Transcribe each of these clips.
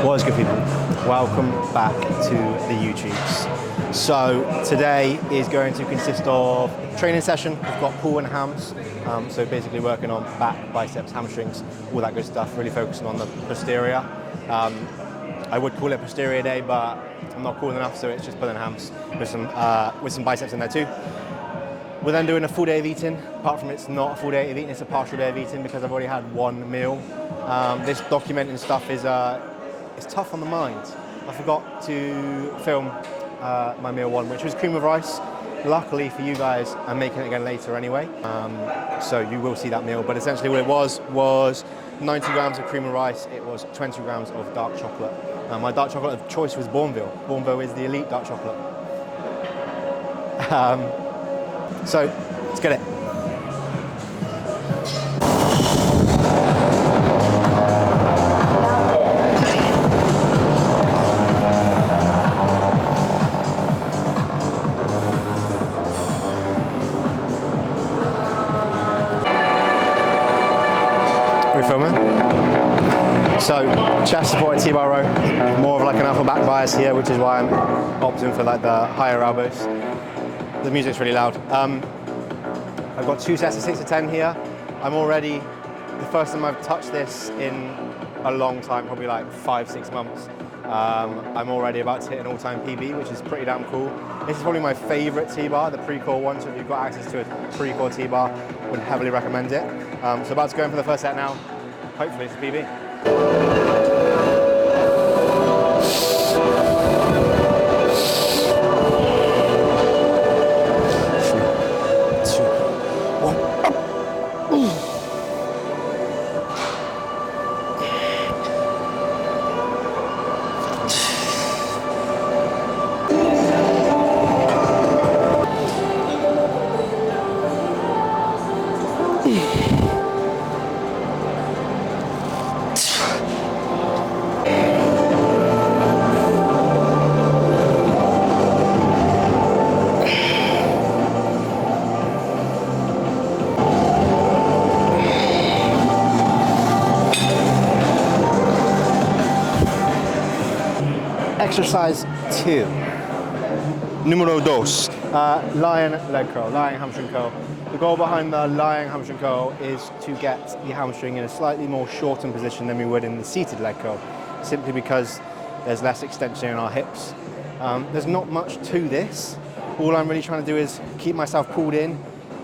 What is good, people? Welcome back to the YouTubes. So today is going to consist of training session. We've got pull and hams. So basically working on back, biceps, hamstrings, all that good stuff, really focusing on the posterior. I would call it posterior day, but I'm not cool enough, so it's just pulling hams with some biceps in there too. We're then doing a full day of eating. Apart from it's not a full day of eating, it's a partial day of eating because I've already had one meal. This documenting stuff is it's tough on the mind. I forgot to film my meal one, which was cream of rice. Luckily for you guys, I'm making it again later anyway, so you will see that meal. But essentially what it was 90 grams of cream of rice, it was 20 grams of dark chocolate. My dark chocolate of choice was Bourneville. Bourneville is the elite dark chocolate. So, let's get it. Are we filming? So, chest supported T-bar row, more of like an upper back bias here, which is why I'm opting for like the higher elbows. The music's really loud. I've got 2 sets of 6 to 10 here. I'm already, the first time I've touched this in a long time, probably like 5-6 months. I'm already about to hit an all-time PB, which is pretty damn cool. This is probably my favorite T-bar, the pre-core one, so if you've got access to a pre-core T-bar, would heavily recommend it. So about to go in for the first set now. Hopefully it's a PB. Exercise 2, numero dos, lying leg curl, lying hamstring curl. The goal behind the lying hamstring curl is to get the hamstring in a slightly more shortened position than we would in the seated leg curl, simply because there's less extension in our hips. There's not much to this. All I'm really trying to do is keep myself pulled in,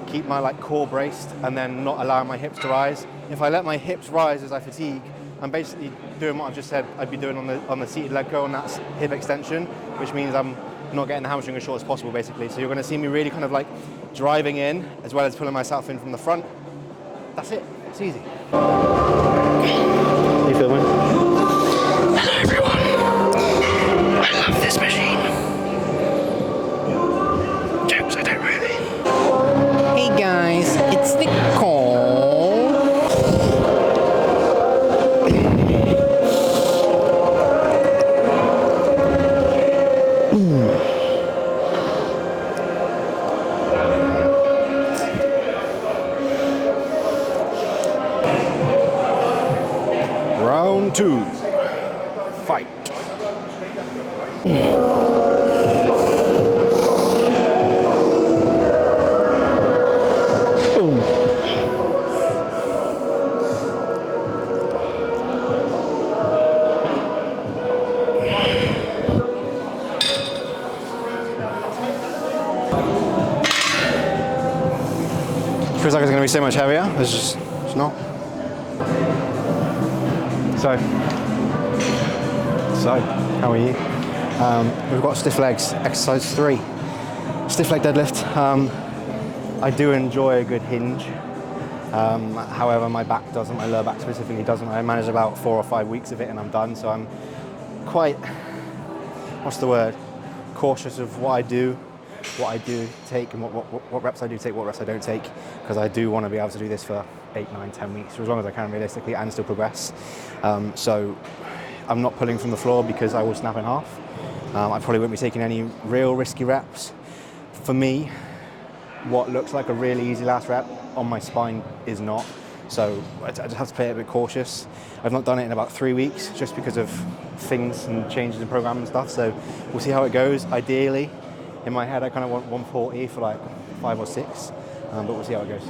keep my core braced, and then not allow my hips to rise. If I let my hips rise as I fatigue, I'm basically doing what I've just said I'd be doing on the seated leg curl, and that's hip extension, which means I'm not getting the hamstring as short as possible, basically. So you're going to see me really kind of like driving in, as well as pulling myself in from the front. That's it. It's easy. You filming? Hello everyone. I love this machine. Jokes, I don't really. Hey guys, it's Nicole. Round 2, fight. Feels like it's going to be so much heavier. It's not. So, how are you? We've got stiff legs, exercise 3. Stiff leg deadlift. I do enjoy a good hinge. However, my back doesn't, my lower back specifically doesn't. I manage about 4 or 5 weeks of it and I'm done. So I'm quite, what's the word? Cautious of what I do take and what reps I do take, what reps I don't take, because I do want to be able to do this for 8, 9, 10 weeks, for as long as I can realistically, and still progress. So I'm not pulling from the floor because I will snap in half. I probably won't be taking any real risky reps. For me, what looks like a really easy last rep on my spine is not. So I just have to play it a bit cautious. I've not done it in about 3 weeks just because of things and changes in program and stuff. So we'll see how it goes. Ideally, in my head, I kind of want 140 for like 5 or 6, but we'll see how it goes.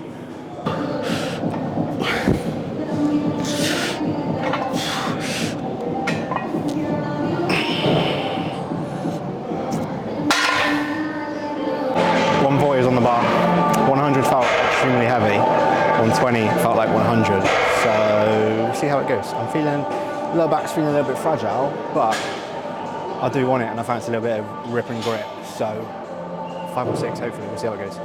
Is on the bar. 100 felt extremely heavy. 120 felt like 100. So we'll see how it goes. I'm feeling, lower back's feeling a little bit fragile, but I do want it, and I fancy a little bit of rip and grip. So 5 or 6, hopefully. We'll see how it goes.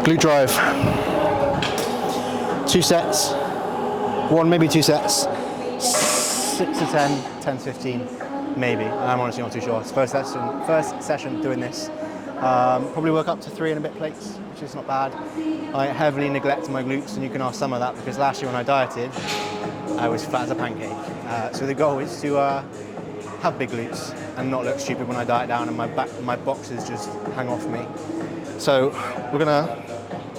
Glute drive. 2 sets. 1, maybe 2 sets. 6 to 10, 10 to 15, maybe. I'm honestly not too sure. It's first session doing this. Probably work up to 3 and a bit plates, which is not bad. I heavily neglect my glutes, and you can ask some of that because last year when I dieted, I was flat as a pancake. So the goal is to have big glutes and not look stupid when I diet down and my boxes just hang off me. So we're gonna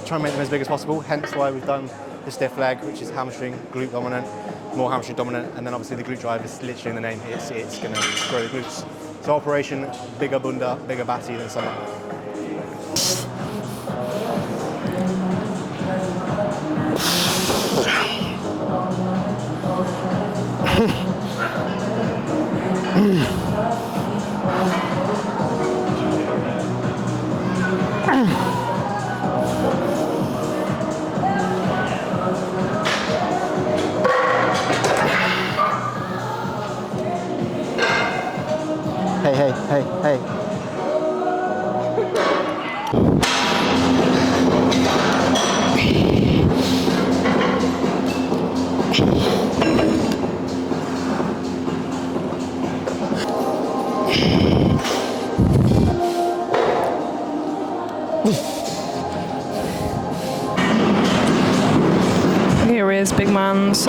try and make them as big as possible, hence why we've done the stiff leg, which is hamstring, glute dominant, more hamstring dominant, and then obviously the glute drive is literally in the name, it's gonna grow the glutes. So operation, bigger bunda, bigger batty than summer. Hey. Here is Big Man's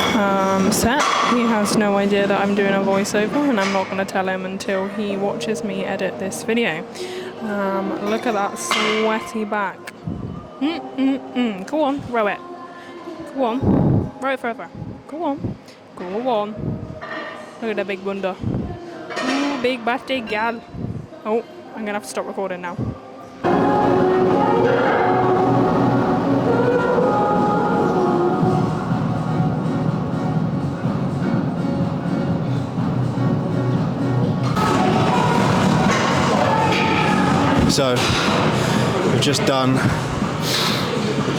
set. He has no idea that I'm doing a voiceover, and I'm not going to tell him until he watches me edit this video. Look at that sweaty back. Go on, row it. Go on, row it further. Go on. Look at the big bunda. Ooh, big batty gal. Oh, I'm going to have to stop recording now. So we've just done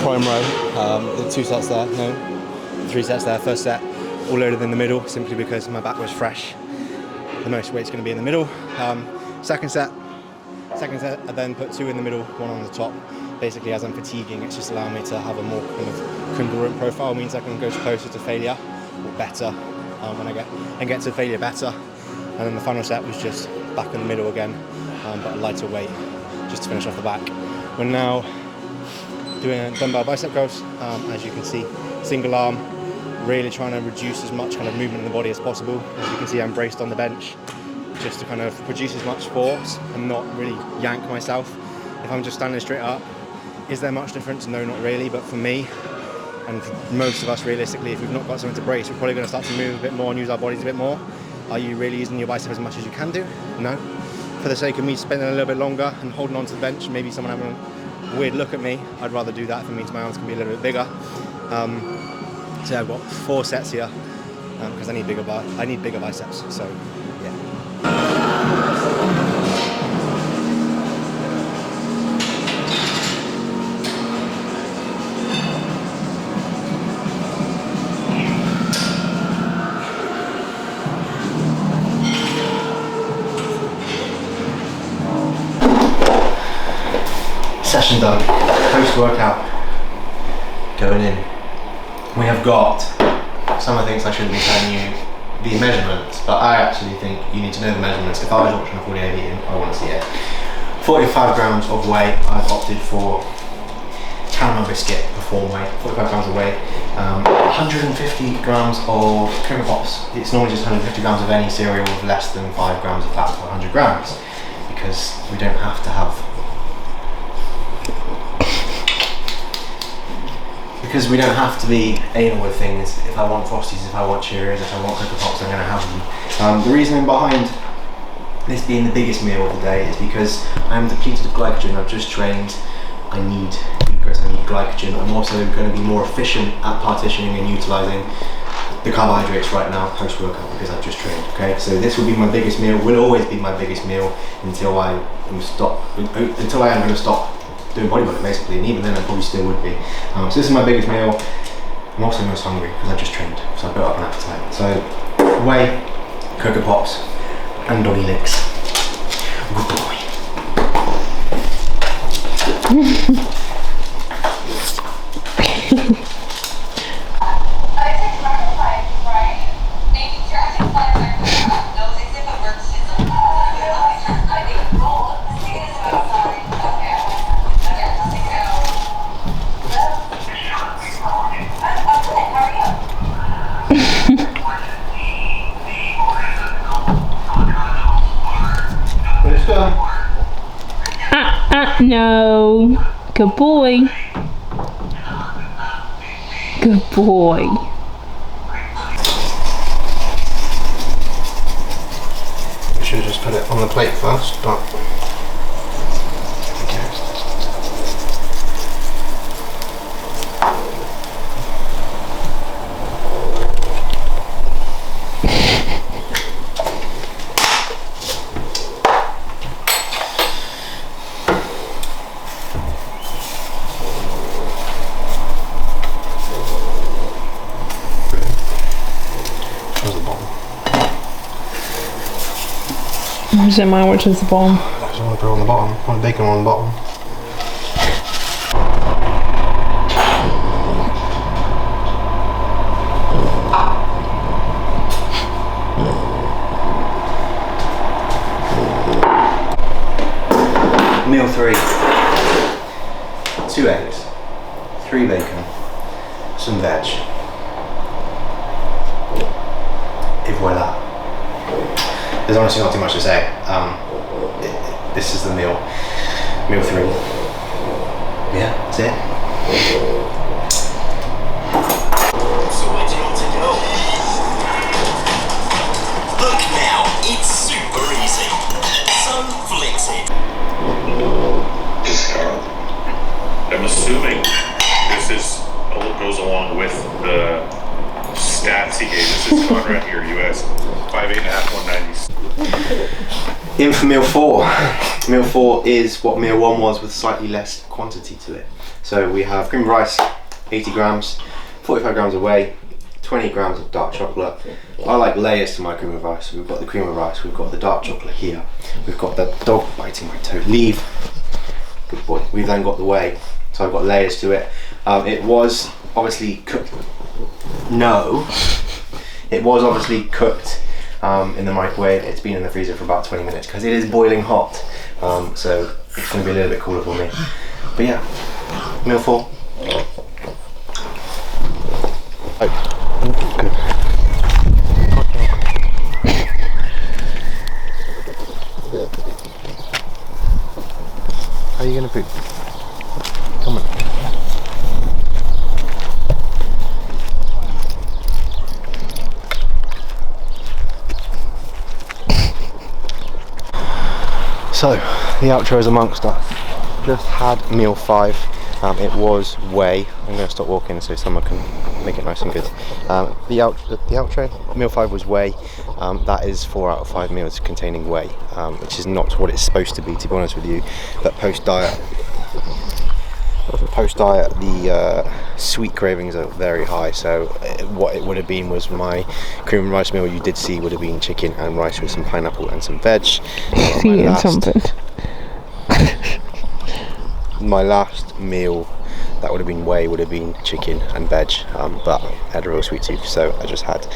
prime row, the 2 sets there, no, 3 sets there, first set, all loaded in the middle, simply because my back was fresh. The most weight's going to be in the middle. Second set, I then put 2 in the middle, 1 on the top. Basically, as I'm fatiguing, it's just allowing me to have a more kind of congruent profile. It means I can go closer to failure, or better, when I get to failure better. And then the final set was just back in the middle again, but a lighter weight, just to finish off the back. We're now doing dumbbell bicep curls, as you can see, single arm, really trying to reduce as much kind of movement in the body as possible. As you can see, I'm braced on the bench just to kind of produce as much force and not really yank myself. If I'm just standing straight up, is there much difference? No, not really, but for me, and for most of us realistically, if we've not got something to brace, we're probably going to start to move a bit more and use our bodies a bit more. Are you really using your bicep as much as you can do? No. For the sake of me spending a little bit longer and holding on to the bench, maybe someone having a weird look at me, I'd rather do that if it means my arms can be a little bit bigger. So I've got 4 sets here because I need bigger biceps. So yeah. Session done. Post-workout. Going in. We have got, some of the things I shouldn't be telling you, the measurements, but I actually think you need to know the measurements. If I was watching a 48 eating, I want to see it. 45 grams of whey. I've opted for caramel biscuit perform whey. 45 grams of whey. 150 grams of Cream Pops. It's normally just 150 grams of any cereal with less than 5 grams of fat per 100 grams, because we don't have to have. Because we don't have to be anal with things. If I want Frosties, if I want Cheerios, if I want Cocoa Pops, I'm going to have them. The reasoning behind this being the biggest meal of the day is because I am depleted of glycogen. I've just trained. I need glucose, I need glycogen. I'm also going to be more efficient at partitioning and utilising the carbohydrates right now post-workout because I've just trained. Okay, so this will be my biggest meal. Will always be my biggest meal until I am going to stop doing bodybuilding basically, and even then I probably still would be. So this is my biggest meal. I'm also most hungry because I just trained, so I built up an appetite. So whey, Cocoa Pops, and doggy licks. Good boy. No. Good boy. Good boy. We should have just put it on the plate first, but Is it mine, which is the bottom? I just want to put it on the bottom. I want bacon on the bottom. Meal 3. 2 eggs, 3 bacon, some veg. Et voila. There's honestly not too much to say. This is the meal. Meal 3. Yeah, that's it. So where do you want to go? Look now, it's super easy. So flicks it. Carl, I'm assuming this is goes along with the stats he gave. This is Conrad here, US 5'8.5", 190. In for meal 4. Meal 4 is what meal 1 was with slightly less quantity to it. So we have cream of rice, 80 grams, 45 grams of whey, 20 grams of dark chocolate. I like layers to my cream of rice. We've got the cream of rice, we've got the dark chocolate here, we've got the dog biting my toe. Leave. Good boy. We've then got the whey, so I've got layers to it. It was obviously cooked. No, it was obviously cooked in the microwave. It's been in the freezer for about 20 minutes because it is boiling hot. So it's going to be a little bit cooler for me. But yeah, Meal 4. Oh, good. How are you going to poop? Come on. So, the outro is amongst us. Just had meal 5. It was whey. I'm going to stop walking so someone can make it nice and good. The outro, meal 5 was whey. That is 4 out of 5 meals containing whey, which is not what it's supposed to be be honest with you. But post diet, the sweet cravings are very high. So what it would have been was my cream and rice meal. You did see would have been chicken and rice with some pineapple and some veg. Eating something. My last meal that would have been whey would have been chicken and veg, but I had a real sweet tooth, so I just had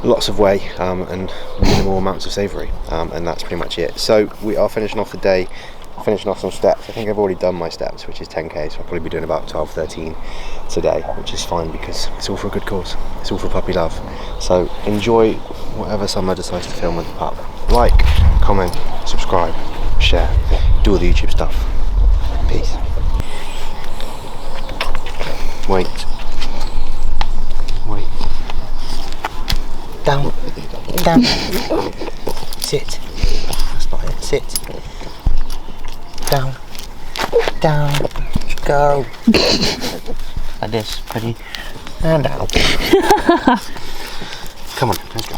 lots of whey and minimal amounts of savoury, and that's pretty much it. So we are finishing off the day, finishing off some steps. I think I've already done my steps, which is 10k, so I'll probably be doing about 12-13 today, which is fine because it's all for a good cause. It's all for puppy love. So enjoy whatever summer decides to film with the pup. Like, comment, subscribe, share, do all the YouTube stuff. Peace. Wait. Down. Sit. That's not it. Sit. Down. Go. Like this. Ready? And out. Come on, let's go.